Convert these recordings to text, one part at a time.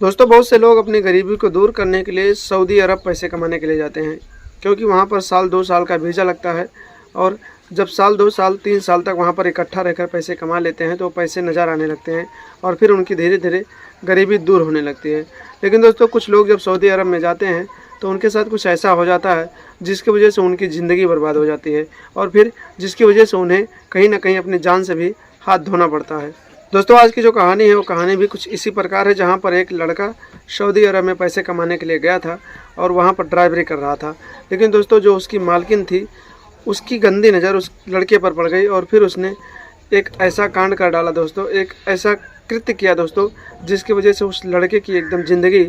दोस्तों बहुत से लोग अपनी गरीबी को दूर करने के लिए सऊदी अरब पैसे कमाने के लिए जाते हैं, क्योंकि वहाँ पर साल 2 साल का वीज़ा लगता है। और जब साल 2 साल 3 साल तक वहाँ पर इकट्ठा रहकर पैसे कमा लेते हैं तो पैसे नज़र आने लगते हैं और फिर उनकी धीरे धीरे गरीबी दूर होने लगती है। लेकिन दोस्तों कुछ लोग जब सऊदी अरब में जाते हैं तो उनके साथ कुछ ऐसा हो जाता है जिसकी वजह से उनकी ज़िंदगी बर्बाद हो जाती है और फिर जिसकी वजह से उन्हें कहीं ना कहीं अपनी जान से भी हाथ धोना पड़ता है। दोस्तों आज की जो कहानी है वो कहानी भी कुछ इसी प्रकार है, जहाँ पर एक लड़का सऊदी अरब में पैसे कमाने के लिए गया था और वहाँ पर ड्राइवरी कर रहा था। लेकिन दोस्तों जो उसकी मालकिन थी उसकी गंदी नज़र उस लड़के पर पड़ गई और फिर उसने एक ऐसा कांड कर डाला दोस्तों, एक ऐसा कृत्य किया दोस्तों जिसकी वजह से उस लड़के की एकदम ज़िंदगी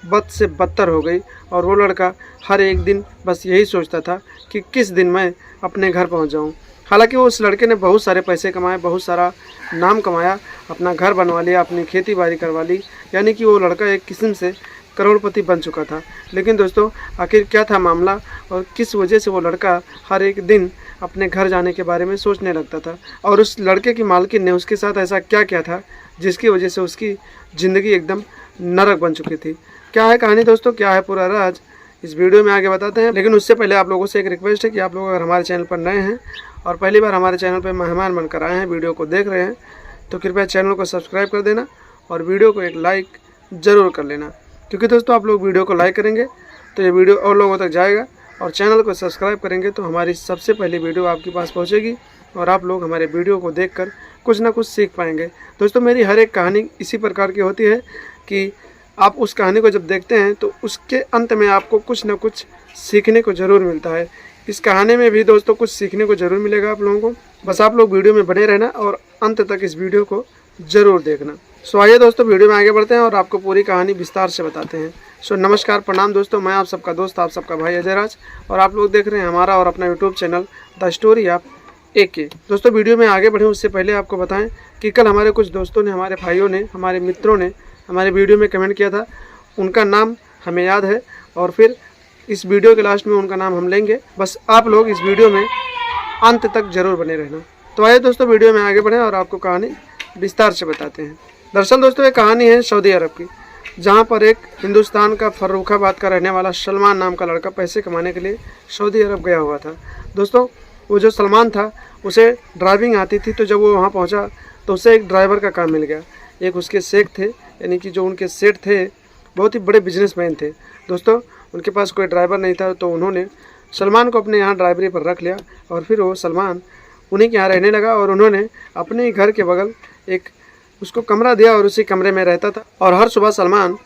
बद से बदतर हो गई। और वो लड़का हर एक दिन बस यही सोचता था कि किस दिन मैं अपने घर पहुंच जाऊं। हालांकि उस लड़के ने बहुत सारे पैसे कमाए, बहुत सारा नाम कमाया, अपना घर बनवा लिया, अपनी खेती बाड़ी करवा ली, यानी कि वो लड़का एक किस्म से करोड़पति बन चुका था। लेकिन दोस्तों आखिर क्या था मामला और किस वजह से वो लड़का हर एक दिन अपने घर जाने के बारे में सोचने लगता था, और उस लड़के की मालकिन ने उसके साथ ऐसा क्या किया था जिसकी वजह से उसकी ज़िंदगी एकदम नरक बन चुकी थी। क्या है कहानी दोस्तों, क्या है पूरा राज, इस वीडियो में आगे बताते हैं। लेकिन उससे पहले आप लोगों से एक रिक्वेस्ट है कि आप लोग अगर हमारे चैनल पर नए हैं और पहली बार हमारे चैनल पर मेहमान बनकर आए हैं, वीडियो को देख रहे हैं, तो कृपया चैनल को सब्सक्राइब कर देना और वीडियो को एक लाइक ज़रूर कर लेना, क्योंकि दोस्तों आप लोग वीडियो को लाइक करेंगे तो ये वीडियो और लोगों तक जाएगा, और चैनल को सब्सक्राइब करेंगे तो हमारी सबसे पहली वीडियो आपके पास पहुँचेगी और आप लोग हमारे वीडियो को देखकर कुछ ना कुछ सीख पाएंगे। दोस्तों मेरी हर एक कहानी इसी प्रकार की होती है कि आप उस कहानी को जब देखते हैं तो उसके अंत में आपको कुछ ना कुछ सीखने को ज़रूर मिलता है। इस कहानी में भी दोस्तों कुछ सीखने को ज़रूर मिलेगा आप लोगों को, बस आप लोग वीडियो में बने रहना और अंत तक इस वीडियो को ज़रूर देखना। सो आइए दोस्तों वीडियो में आगे बढ़ते हैं और आपको पूरी कहानी विस्तार से बताते हैं। सो नमस्कार, प्रणाम दोस्तों, मैं आप सबका दोस्त, आप सबका भाई अजय राज, और आप लोग देख रहे हैं हमारा और अपना YouTube channel the story of AK। दोस्तों वीडियो में आगे बढ़ें उससे पहले आपको बताएं कि कल हमारे कुछ दोस्तों ने, हमारे भाइयों ने, हमारे मित्रों ने हमारे वीडियो में कमेंट किया था। उनका नाम हमें याद है और फिर इस वीडियो के लास्ट में उनका नाम हम लेंगे, बस आप लोग इस वीडियो में अंत तक ज़रूर बने रहना। तो आइए दोस्तों वीडियो में आगे बढ़ें और आपको कहानी विस्तार से बताते हैं। दरअसल दोस्तों ये कहानी है सऊदी अरब की, जहाँ पर एक हिंदुस्तान का फर्रुखाबाद का रहने वाला सलमान नाम का लड़का पैसे कमाने के लिए सऊदी अरब गया हुआ था। दोस्तों वो जो सलमान था उसे ड्राइविंग आती थी, तो जब वो वहाँ पहुँचा तो उसे एक ड्राइवर का काम मिल गया। एक उसके शेख थे, यानी कि जो उनके सेठ थे बहुत ही बड़े बिजनेसमैन थे। दोस्तों उनके पास कोई ड्राइवर नहीं था, तो उन्होंने सलमान को अपने यहाँ ड्राइवरी पर रख लिया और फिर वो सलमान उन्हीं के यहाँ रहने लगा। और उन्होंने अपने ही घर के बगल एक उसको कमरा दिया और उसी कमरे में रहता था। और हर सुबह सलमान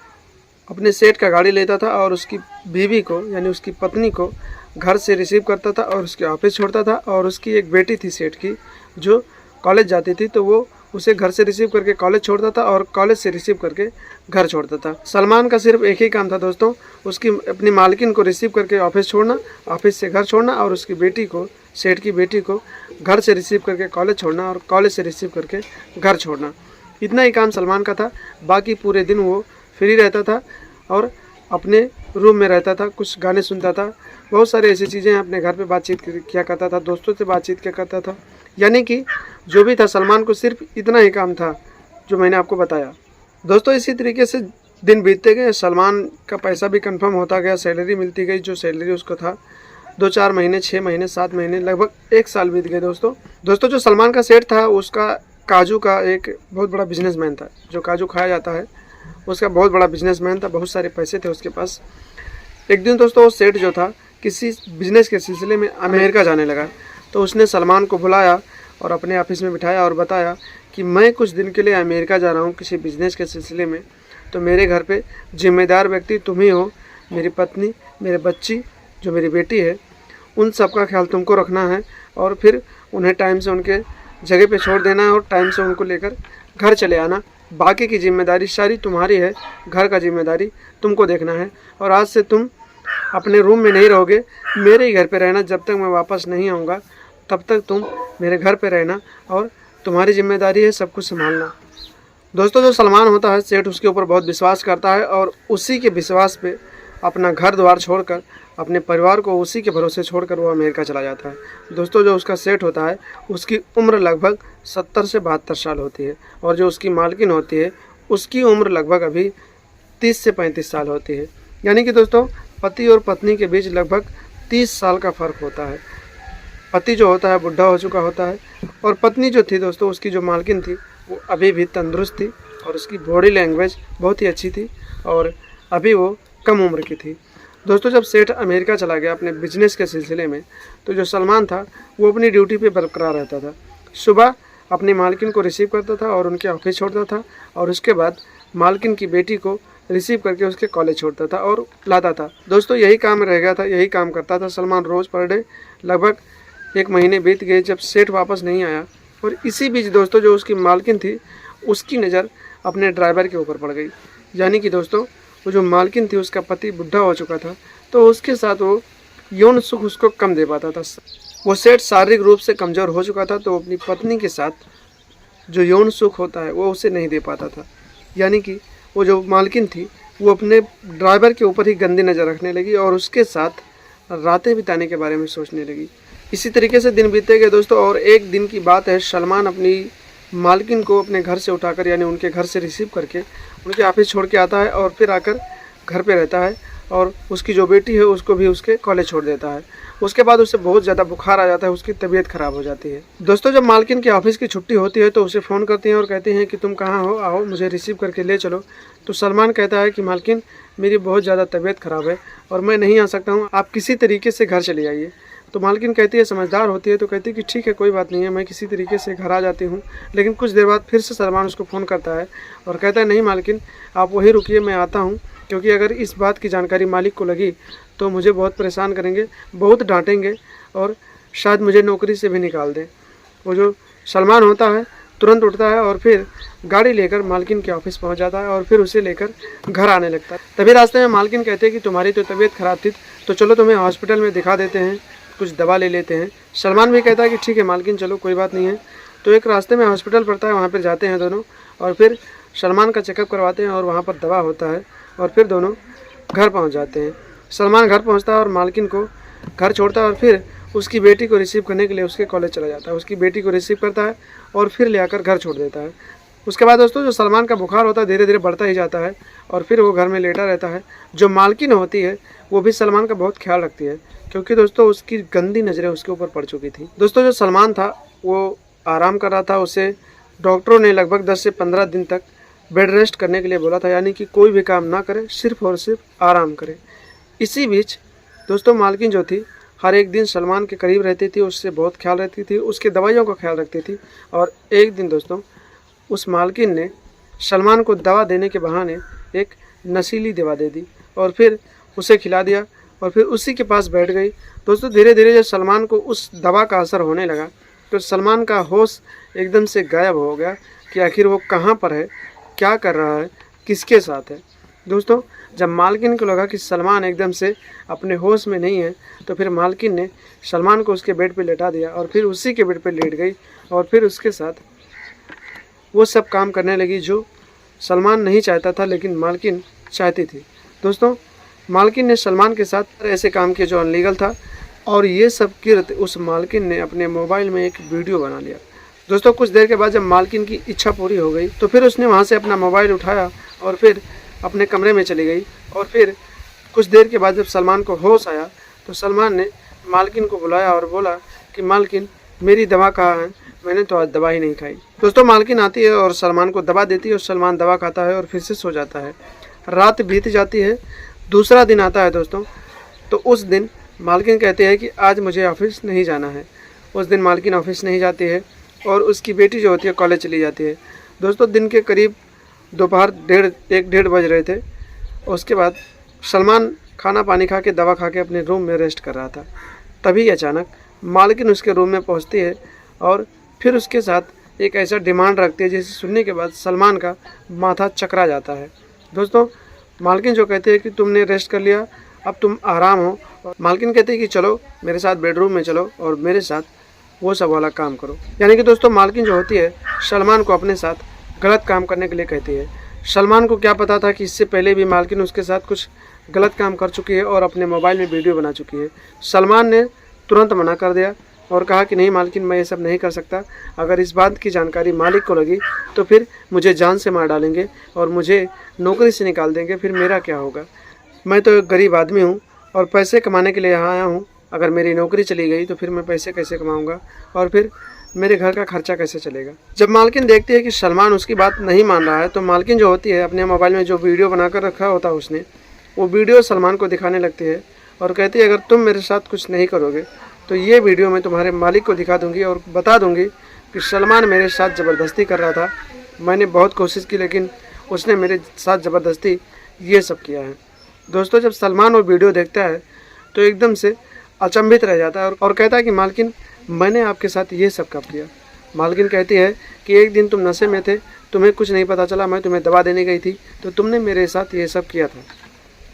अपने सेठ का गाड़ी लेता था और उसकी बीवी को, यानी उसकी पत्नी को घर से रिसीव करता था और उसके ऑफिस छोड़ता था। और उसकी एक बेटी थी सेठ की जो कॉलेज जाती थी, तो वो उसे घर से रिसीव करके कॉलेज छोड़ता था और कॉलेज से रिसीव करके घर छोड़ता था। सलमान का सिर्फ एक ही काम था दोस्तों, उसकी अपनी मालकिन को रिसीव करके ऑफिस छोड़ना, ऑफिस से घर छोड़ना, और उसकी बेटी को, सेठ की बेटी को घर से रिसीव करके कॉलेज छोड़ना और कॉलेज से रिसीव करके घर छोड़ना। इतना ही काम सलमान का था। बाकी पूरे दिन वो फ्री रहता था और अपने रूम में रहता था, कुछ गाने सुनता था, बहुत सारी ऐसी चीज़ें, अपने घर पे बातचीत किया करता था, दोस्तों से बातचीत किया करता था। यानी कि जो भी था सलमान को सिर्फ इतना ही काम था जो मैंने आपको बताया। दोस्तों इसी तरीके से दिन बीतते गए, सलमान का पैसा भी कंफर्म होता गया, सैलरी मिलती गई। जो सैलरी उसको था 2-4 महीने, 6 महीने, 7 महीने, लगभग 1 साल बीत गए। दोस्तों जो सलमान का सेठ था उसका काजू का एक बहुत बड़ा बिजनेसमैन था, जो काजू खाया जाता है उसका बहुत बड़ा बिजनेसमैन था, बहुत सारे पैसे थे उसके पास। एक दिन दोस्तों वो सेठ जो था किसी बिजनेस के सिलसिले में अमेरिका जाने लगा, तो उसने सलमान को बुलाया और अपने ऑफिस में बिठाया और बताया कि मैं कुछ दिन के लिए अमेरिका जा रहा हूँ किसी बिजनेस के सिलसिले में, तो मेरे घर पे जिम्मेदार व्यक्ति तुम ही हो, मेरी पत्नी, मेरे बच्ची जो मेरी बेटी है, उन सब का ख्याल तुमको रखना है और फिर उन्हें टाइम से उनके जगह पे छोड़ देना है और टाइम से उनको लेकर घर चले आना। बाकी की जिम्मेदारी सारी तुम्हारी है, घर का जिम्मेदारी तुमको देखना है। और आज से तुम अपने रूम में नहीं रहोगे, मेरे ही घर पे रहना, जब तक मैं वापस नहीं आऊँगा तब तक तुम मेरे घर पे रहना और तुम्हारी जिम्मेदारी है सब कुछ संभालना। दोस्तों जो सलमान होता है सेठ उसके ऊपर बहुत विश्वास करता है और उसी के विश्वास पे अपना घर द्वार छोड़कर, अपने परिवार को उसी के भरोसे छोड़कर वो अमेरिका चला जाता है। दोस्तों जो उसका सेठ होता है उसकी उम्र लगभग 70 से 72 साल होती है और जो उसकी मालकिन होती है उसकी उम्र लगभग अभी 30 से 35 साल होती है। यानी कि दोस्तों पति और पत्नी के बीच लगभग 30 साल का फ़र्क होता है। पति जो होता है बुढ़ा हो चुका होता है और पत्नी जो थी दोस्तों, उसकी जो मालकिन थी वो अभी भी तंदुरुस्त थी और उसकी बॉडी लैंग्वेज बहुत ही अच्छी थी और अभी वो कम उम्र की थी। दोस्तों जब सेठ अमेरिका चला गया अपने बिजनेस के सिलसिले में, तो जो सलमान था वो अपनी ड्यूटी पे बरकरार रहता था। सुबह अपनी मालकिन को रिसीव करता था और उनके ऑफिस छोड़ता था और उसके बाद मालकिन की बेटी को रिसीव करके उसके कॉलेज छोड़ता था और लाता था। दोस्तों यही काम रह गया था, यही काम करता था सलमान रोज़ पर डे। लगभग 1 महीने बीत गए जब सेठ वापस नहीं आया और इसी बीच दोस्तों जो उसकी मालकिन थी उसकी नज़र अपने ड्राइवर के ऊपर पड़ गई। यानी कि दोस्तों वो जो मालकिन थी उसका पति बुढ़ा हो चुका था, तो उसके साथ वो यौन सुख उसको कम दे पाता था। वो सेठ शारीरिक रूप से कमज़ोर हो चुका था, तो अपनी पत्नी के साथ जो यौन सुख होता है वो उसे नहीं दे पाता था। यानी कि वो जो मालकिन थी वो अपने ड्राइवर के ऊपर ही गंदी नज़र रखने लगी और उसके साथ रातें बिताने के बारे में सोचने लगी। इसी तरीके से दिन बीते गए दोस्तों और एक दिन की बात है, सलमान अपनी मालकिन को अपने घर से उठाकर यानी उनके घर से रिसीव करके उनके ऑफिस छोड़ के आता है और फिर आकर घर पे रहता है और उसकी जो बेटी है उसको भी उसके कॉलेज छोड़ देता है। उसके बाद उसे बहुत ज़्यादा बुखार आ जाता है, उसकी तबीयत ख़राब हो जाती है। दोस्तों जब मालकिन के ऑफिस की छुट्टी होती है तो उसे फ़ोन करती हैं और कहती हैं कि तुम कहाँ हो, आओ मुझे रिसीव करके ले चलो। तो सलमान कहता है कि मालकिन मेरी बहुत ज़्यादा तबीयत ख़राब है और मैं नहीं आ सकता हूँ, आप किसी तरीके से घर चले आइए। तो मालकिन कहती है, समझदार होती है, तो कहती है कि ठीक है कोई बात नहीं है, मैं किसी तरीके से घर आ जाती हूँ। लेकिन कुछ देर बाद फिर से सलमान उसको फ़ोन करता है और कहता है नहीं मालकिन आप वहीं रुकिए, मैं आता हूँ, क्योंकि अगर इस बात की जानकारी मालिक को लगी तो मुझे बहुत परेशान करेंगे, बहुत डांटेंगे और शायद मुझे नौकरी से भी निकाल दें। वो जो सलमान होता है तुरंत उठता है और फिर गाड़ी लेकर मालकिन के ऑफिस पहुंच जाता है और फिर उसे लेकर घर आने लगता है। तभी रास्ते में मालकिन कहते हैं कि तुम्हारी तो तबीयत ख़राब थी, तो चलो तुम्हें हॉस्पिटल में दिखा देते हैं, कुछ दवा ले लेते हैं। सलमान भी कहता है कि ठीक है मालकिन चलो कोई बात नहीं है। तो एक रास्ते में हॉस्पिटल पड़ता है, वहाँ पर जाते हैं दोनों और फिर सलमान का चेकअप करवाते हैं और वहाँ पर दवा होता है और फिर दोनों घर पहुँच जाते हैं। सलमान घर पहुँचता है और मालकिन को घर छोड़ता है और फिर उसकी बेटी को रिसीव करने के लिए उसके कॉलेज चला जाता है। उसकी बेटी को रिसीव करता है और फिर ले आकर घर छोड़ देता है। उसके बाद दोस्तों जो सलमान का बुखार होता है धीरे धीरे बढ़ता ही जाता है और फिर वो घर में लेटा रहता है। जो मालकिन होती है वो भी सलमान का बहुत ख्याल रखती है, क्योंकि दोस्तों उसकी गंदी नज़रें उसके ऊपर पड़ चुकी थी। दोस्तों जो सलमान था वो आराम कर रहा था, उसे डॉक्टरों ने लगभग 10 से 15 दिन तक बेड रेस्ट करने के लिए बोला था, यानी कि कोई भी काम ना करे, सिर्फ और सिर्फ आराम करे। इसी बीच दोस्तों मालकिन जो थी हर एक दिन सलमान के करीब रहती थी, उससे बहुत ख्याल रखती थी, उसकी दवाइयों का ख्याल रखती थी। और एक दिन दोस्तों उस मालकिन ने सलमान को दवा देने के बहाने एक नशीली दवा दे दी और फिर उसे खिला दिया और फिर उसी के पास बैठ गई। दोस्तों धीरे धीरे जब सलमान को उस दवा का असर होने लगा तो सलमान का होश एकदम से गायब हो गया कि आखिर वो कहाँ पर है, क्या कर रहा है, किसके साथ है। दोस्तों जब मालकिन को लगा कि सलमान एकदम से अपने होश में नहीं है, तो फिर मालकिन ने सलमान को उसके बेड पे लेटा दिया और फिर उसी के बेड पे लेट गई और फिर उसके साथ वो सब काम करने लगी जो सलमान नहीं चाहता था लेकिन मालकिन चाहती थी। दोस्तों मालकिन ने सलमान के साथ ऐसे काम किए जो अनलीगल था और ये सब किर्त उस मालकिन ने अपने मोबाइल में एक वीडियो बना लिया। दोस्तों कुछ देर के बाद जब मालकिन की इच्छा पूरी हो गई तो फिर उसने वहाँ से अपना मोबाइल उठाया और फिर अपने कमरे में चली गई। और फिर कुछ देर के बाद जब सलमान को होश आया तो सलमान ने मालकिन को बुलाया और बोला कि मालकिन मेरी दवा कहाँ है, मैंने तो आज दवा ही नहीं खाई। दोस्तों मालकिन आती है और सलमान को दवा देती है और सलमान दवा खाता है और फिर से सो जाता है। रात बीत जाती है, दूसरा दिन आता है दोस्तों। तो उस दिन मालकिन कहते हैं कि आज मुझे ऑफिस नहीं जाना है। उस दिन मालकिन ऑफिस नहीं जाती है और उसकी बेटी जो होती है कॉलेज चली जाती है। दोस्तों दिन के करीब दोपहर 1:30 बज रहे थे। उसके बाद सलमान खाना पानी खा के दवा खा के अपने रूम में रेस्ट कर रहा था। तभी अचानक मालकिन उसके रूम में पहुंचती है और फिर उसके साथ एक ऐसा डिमांड रखती है जिसे सुनने के बाद सलमान का माथा चकरा जाता है। दोस्तों मालकिन जो कहते हैं कि तुमने रेस्ट कर लिया, अब तुम आराम हो। मालकिन कहते हैं कि चलो मेरे साथ बेडरूम में चलो और मेरे साथ वो सब वाला काम करो। यानी कि दोस्तों मालकिन जो होती है सलमान को अपने साथ गलत काम करने के लिए कहती है। सलमान को क्या पता था कि इससे पहले भी मालकिन उसके साथ कुछ गलत काम कर चुकी है और अपने मोबाइल में वीडियो बना चुकी है। सलमान ने तुरंत मना कर दिया और कहा कि नहीं मालकिन, मैं ये सब नहीं कर सकता। अगर इस बात की जानकारी मालिक को लगी तो फिर मुझे जान से मार डालेंगे और मुझे नौकरी से निकाल देंगे, फिर मेरा क्या होगा। मैं तो एक गरीब आदमी हूँ और पैसे कमाने के लिए यहाँ आया हूँ। अगर मेरी नौकरी चली गई तो फिर मैं पैसे कैसे कमाऊँगा और फिर मेरे घर का खर्चा कैसे चलेगा। जब मालकिन देखती है कि सलमान उसकी बात नहीं मान रहा है तो मालकिन जो होती है अपने मोबाइल में जो वीडियो बनाकर रखा होता है उसने, वो वीडियो सलमान को दिखाने लगती है और कहती है अगर तुम मेरे साथ कुछ नहीं करोगे तो ये वीडियो मैं तुम्हारे मालिक को दिखा दूंगी और बता दूंगी कि सलमान मेरे साथ ज़बरदस्ती कर रहा था। मैंने बहुत कोशिश की लेकिन उसने मेरे साथ ज़बरदस्ती ये सब किया है। दोस्तों, जब सलमान वो वीडियो देखता है तो एकदम से अचंभित रह जाता है और कहता है कि मालकिन, मैंने आपके साथ ये सब कब किया। मालकिन कहती है कि एक दिन तुम नशे में थे, तुम्हें कुछ नहीं पता चला, मैं तुम्हें दवा देने गई थी तो तुमने मेरे साथ ये सब किया था।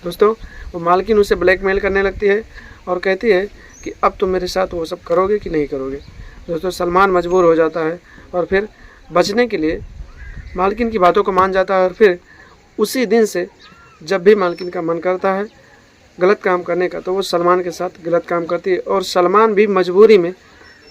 दोस्तों, वो मालकिन उसे ब्लैकमेल करने लगती है और कहती है कि अब तुम मेरे साथ वो सब करोगे कि नहीं करोगे। दोस्तों, सलमान मजबूर हो जाता है और फिर बचने के लिए मालकिन की बातों को मान जाता है और फिर उसी दिन से जब भी मालकिन का मन करता है गलत काम करने का तो वो सलमान के साथ गलत काम करती है और सलमान भी मजबूरी में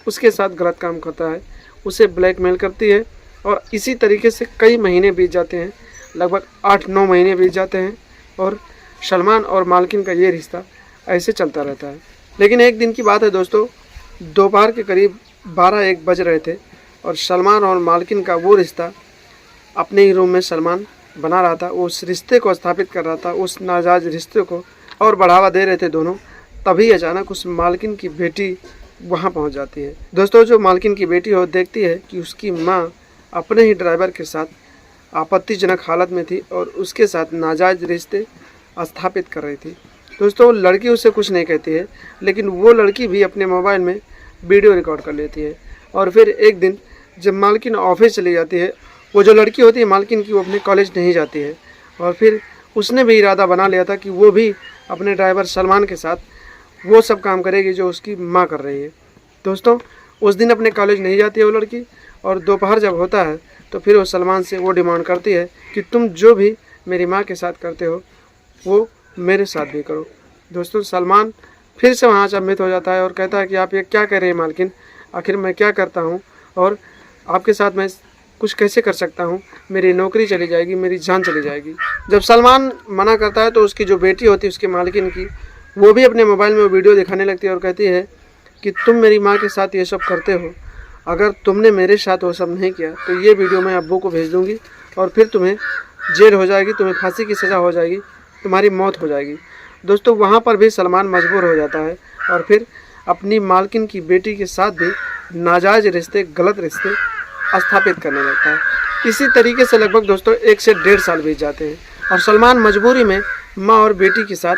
उसके साथ गलत काम करता है, उसे ब्लैकमेल करती है। और इसी तरीके से कई महीने बीत जाते हैं, लगभग 8-9 महीने बीत जाते हैं और सलमान और मालकिन का ये रिश्ता ऐसे चलता रहता है। लेकिन एक दिन की बात है दोस्तों, दोपहर के करीब 12-1 बज रहे थे और सलमान और मालकिन का वो रिश्ता अपने ही रूम में सलमान बना रहा था, उस रिश्ते को स्थापित कर रहा था, उस नाजायज़ रिश्ते को और बढ़ावा दे रहे थे दोनों। तभी अचानक उस मालकिन की बेटी वहाँ पहुँच जाती है। दोस्तों, जो मालकिन की बेटी हो देखती है कि उसकी माँ अपने ही ड्राइवर के साथ आपत्तिजनक हालत में थी और उसके साथ नाजायज़ रिश्ते स्थापित कर रही थी। दोस्तों, लड़की उसे कुछ नहीं कहती है लेकिन वो लड़की भी अपने मोबाइल में वीडियो रिकॉर्ड कर लेती है। और फिर एक दिन जब मालकिन ऑफिस चली जाती है, वो जो लड़की होती है मालकिन की, वो अपने कॉलेज नहीं जाती है और फिर उसने भी इरादा बना लिया था कि वो भी अपने ड्राइवर सलमान के साथ वो सब काम करेगी जो उसकी माँ कर रही है। दोस्तों, उस दिन अपने कॉलेज नहीं जाती है वो लड़की और दोपहर जब होता है तो फिर वो सलमान से वो डिमांड करती है कि तुम जो भी मेरी माँ के साथ करते हो वो मेरे साथ भी करो। दोस्तों, सलमान फिर से वहाँ अचंभित हो जाता है और कहता है कि आप ये क्या कह रहे हैं मालकिन, आखिर मैं क्या करता हूँ और आपके साथ मैं कुछ कैसे कर सकता हूँ, मेरी नौकरी चली जाएगी, मेरी जान चली जाएगी। जब सलमान मना करता है तो उसकी जो बेटी होती है उसकी मालकिन की, वो भी अपने मोबाइल में वीडियो दिखाने लगती है और कहती है कि तुम मेरी माँ के साथ ये सब करते हो, अगर तुमने मेरे साथ वो सब नहीं किया तो ये वीडियो मैं अब्बू को भेज दूँगी और फिर तुम्हें जेल हो जाएगी, तुम्हें फांसी की सज़ा हो जाएगी, तुम्हारी मौत हो जाएगी। दोस्तों, वहाँ पर भी सलमान मजबूर हो जाता है और फिर अपनी मालकिन की बेटी के साथ भी नाजायज़ रिश्ते, गलत रिश्ते स्थापित करने लगता है। इसी तरीके से लगभग दोस्तों 1 से 1.5 साल बीत जाते हैं और सलमान मजबूरी में माँ और बेटी के साथ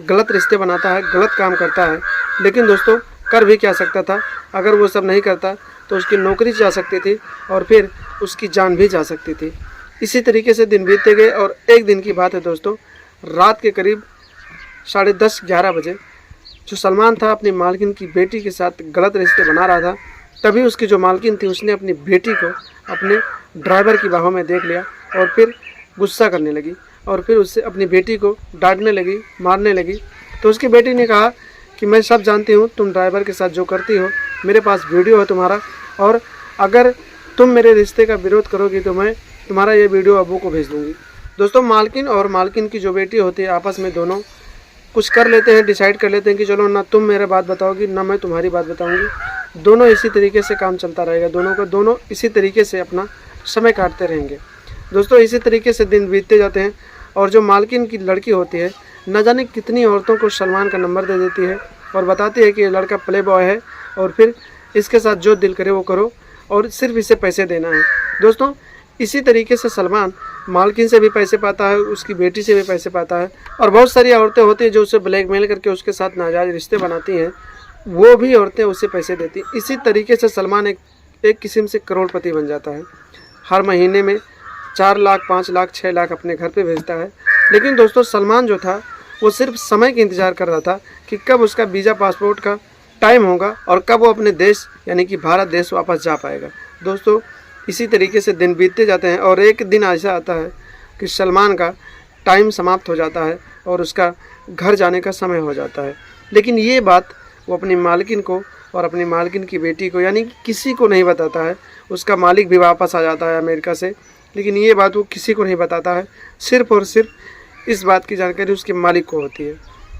गलत रिश्ते बनाता है, गलत काम करता है। लेकिन दोस्तों, कर भी क्या सकता था, अगर वो सब नहीं करता तो उसकी नौकरी जा सकती थी और फिर उसकी जान भी जा सकती थी। इसी तरीके से दिन बीतते गए और एक दिन की बात है दोस्तों, रात के करीब 10:30-11 बजे जो सलमान था अपनी मालकिन की बेटी के साथ गलत रिश्ते बना रहा था, तभी उसकी जो मालकिन थी उसने अपनी बेटी को अपने ड्राइवर की बाहों में देख लिया और फिर गुस्सा करने लगी और फिर उससे अपनी बेटी को डांटने लगी, मारने लगी। तो उसकी बेटी ने कहा कि मैं सब जानती हूँ, तुम ड्राइवर के साथ जो करती हो, मेरे पास वीडियो है तुम्हारा और अगर तुम मेरे रिश्ते का विरोध करोगी तो मैं तुम्हारा ये वीडियो अब्बू को भेज दूँगी। दोस्तों, मालकिन और मालकिन की जो बेटी होती है आपस में दोनों कुछ कर लेते हैं, डिसाइड कर लेते हैं कि चलो ना तुम मेरे बात बताओगी ना मैं तुम्हारी बात बताऊंगी, दोनों इसी तरीके से काम चलता रहेगा, दोनों इसी तरीके से अपना समय काटते रहेंगे। दोस्तों, इसी तरीके से दिन बीतते जाते हैं और जो मालकिन की लड़की होती है न जाने कितनी औरतों को सलमान का नंबर दे देती है और बताती है कि ये लड़का प्ले बॉय है और फिर इसके साथ जो दिल करे वो करो और सिर्फ इसे पैसे देना है। दोस्तों, इसी तरीके से सलमान मालकिन से भी पैसे पाता है, उसकी बेटी से भी पैसे पाता है और बहुत सारी औरतें होती हैं जो उसे ब्लैकमेल करके उसके साथ नाजायज़ रिश्ते बनाती हैं, वो भी औरतें उसे पैसे देती हैं। इसी तरीके से सलमान एक किस्म से करोड़पति बन जाता है। हर महीने में 4 लाख, 5 लाख, 6 लाख अपने घर पे भेजता है। लेकिन दोस्तों, सलमान जो था वो सिर्फ समय का इंतज़ार कर रहा था कि कब उसका वीज़ा पासपोर्ट का टाइम होगा और कब वो अपने देश यानी कि भारत देश वापस जा पाएगा। दोस्तों, इसी तरीके से दिन बीतते जाते हैं और एक दिन ऐसा आता है कि सलमान का टाइम समाप्त हो जाता है और उसका घर जाने का समय हो जाता है। लेकिन ये बात वो अपनी मालकिन को और अपनी मालकिन की बेटी को, यानी किसी को नहीं बताता है। उसका मालिक भी वापस आ जाता है अमेरिका से, लेकिन ये बात वो किसी को नहीं बताता है। सिर्फ़ और सिर्फ इस बात की जानकारी उसके मालिक को होती है।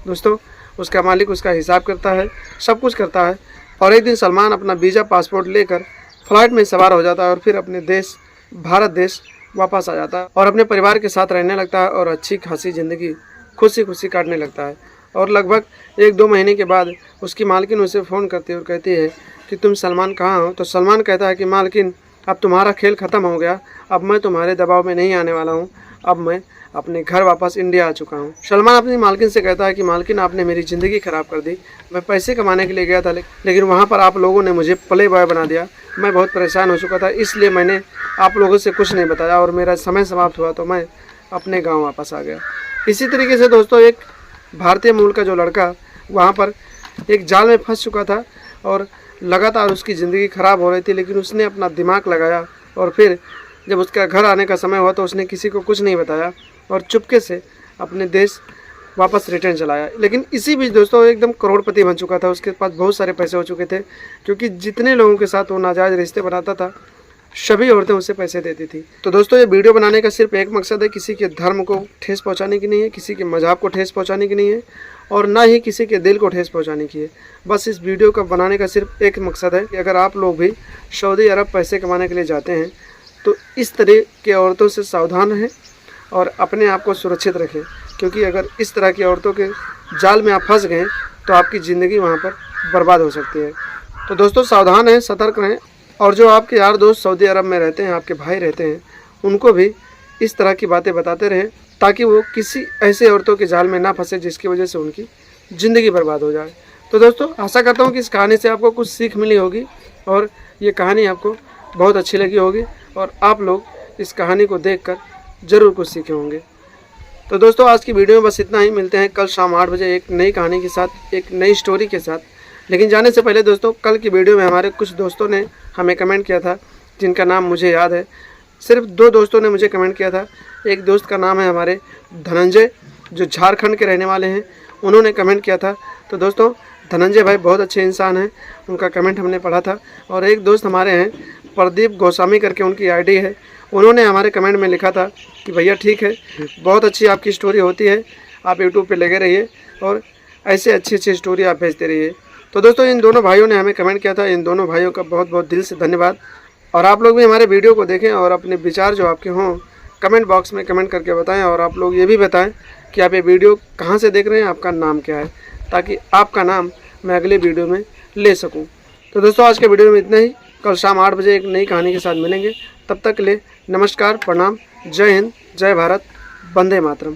दोस्तों, उसका मालिक उसका हिसाब करता है, सब कुछ करता है। और एक दिन सलमान अपना वीज़ा पासपोर्ट लेकर फ्लाइट में सवार हो जाता है और फिर अपने देश भारत देश वापस आ जाता है और अपने परिवार के साथ रहने लगता है और अच्छी खासी ज़िंदगी खुशी खुशी काटने लगता है। और लगभग 1-2 महीने के बाद उसकी मालकिन उसे फ़ोन करती है और कहती है कि तुम सलमान कहाँ हो। तो सलमान कहता है कि मालकिन, अब तुम्हारा खेल ख़त्म हो गया, अब मैं तुम्हारे दबाव में नहीं आने वाला हूँ, अब मैं अपने घर वापस इंडिया आ चुका हूँ। सलमान अपनी मालकिन से कहता है कि मालकिन, आपने मेरी ज़िंदगी ख़राब कर दी। मैं पैसे कमाने के लिए गया था, लेकिन वहाँ पर आप लोगों ने मुझे प्ले बॉय बना दिया। मैं बहुत परेशान हो चुका था, इसलिए मैंने आप लोगों से कुछ नहीं बताया और मेरा समय समाप्त हुआ तो मैं अपने गाँव वापस आ गया। इसी तरीके से दोस्तों, एक भारतीय मूल का जो लड़का वहाँ पर एक जाल में फंस चुका था और लगातार उसकी ज़िंदगी ख़राब हो रही थी, लेकिन उसने अपना दिमाग लगाया और फिर जब उसका घर आने का समय हुआ तो उसने किसी को कुछ नहीं बताया और चुपके से अपने देश वापस रिटर्न चलाया। लेकिन इसी बीच दोस्तों, एकदम करोड़पति बन चुका था, उसके पास बहुत सारे पैसे हो चुके थे, क्योंकि जितने लोगों के साथ वो नाजायज़ रिश्ते बनाता था सभी औरतें उसे पैसे देती थी। तो दोस्तों, ये वीडियो बनाने का सिर्फ एक मकसद है, किसी के धर्म को ठेस पहुंचाने की नहीं है, किसी के मज़हब को ठेस पहुंचाने की नहीं है और ना ही किसी के दिल को ठेस पहुंचाने की है। बस इस वीडियो का बनाने का सिर्फ एक मकसद है कि अगर आप लोग भी सऊदी अरब पैसे कमाने के लिए जाते हैं तो इस तरह के औरतों से सावधान रहें और अपने आप को सुरक्षित रखें, क्योंकि अगर इस तरह की औरतों के जाल में आप फंस गए तो आपकी ज़िंदगी वहाँ पर बर्बाद हो सकती है। तो दोस्तों, सावधान रहें, सतर्क रहें और जो आपके यार दोस्त सऊदी अरब में रहते हैं, आपके भाई रहते हैं, उनको भी इस तरह की बातें बताते रहें ताकि वो किसी ऐसे औरतों के जाल में ना फंसे जिसकी वजह से उनकी ज़िंदगी बर्बाद हो जाए। तो दोस्तों, आशा करता हूँ कि इस कहानी से आपको कुछ सीख मिली होगी और ये कहानी आपको बहुत अच्छी लगी होगी और आप लोग इस कहानी को देखकर ज़रूर कुछ सीखे होंगे। तो दोस्तों, आज की वीडियो में बस इतना ही। मिलते हैं कल शाम 8 बजे एक नई कहानी के साथ, एक नई स्टोरी के साथ। लेकिन जाने से पहले दोस्तों, कल की वीडियो में हमारे कुछ दोस्तों ने हमें कमेंट किया था, जिनका नाम मुझे याद है। सिर्फ 2 दोस्तों ने मुझे कमेंट किया था। एक दोस्त का नाम है हमारे धनंजय, जो झारखंड के रहने वाले हैं, उन्होंने कमेंट किया था। तो दोस्तों, धनंजय भाई बहुत अच्छे इंसान हैं, उनका कमेंट हमने पढ़ा था। और एक दोस्त हमारे हैं प्रदीप गोस्वामी करके उनकी आईडी है, उन्होंने हमारे कमेंट में लिखा था कि भैया ठीक है, बहुत अच्छी आपकी स्टोरी होती है, आप यूट्यूब पे लगे रहिए और ऐसे अच्छी अच्छी स्टोरी आप भेजते रहिए। तो दोस्तों, इन दोनों भाइयों ने हमें कमेंट किया था, इन दोनों भाइयों का बहुत बहुत दिल से धन्यवाद। और आप लोग भी हमारे वीडियो को देखें और अपने विचार जो आपके हों कमेंट बॉक्स में कमेंट करके बताएं। और आप लोग ये भी बताएं कि आप ये वीडियो कहाँ से देख रहे हैं, आपका नाम क्या है, ताकि आपका नाम मैं अगले वीडियो में ले सकूँ। तो दोस्तों, आज के वीडियो में इतना ही। कल शाम 8 बजे एक नई कहानी के साथ मिलेंगे। तब तक के लिए नमस्कार, प्रणाम, जय हिंद, जय भारत, वंदे मातरम।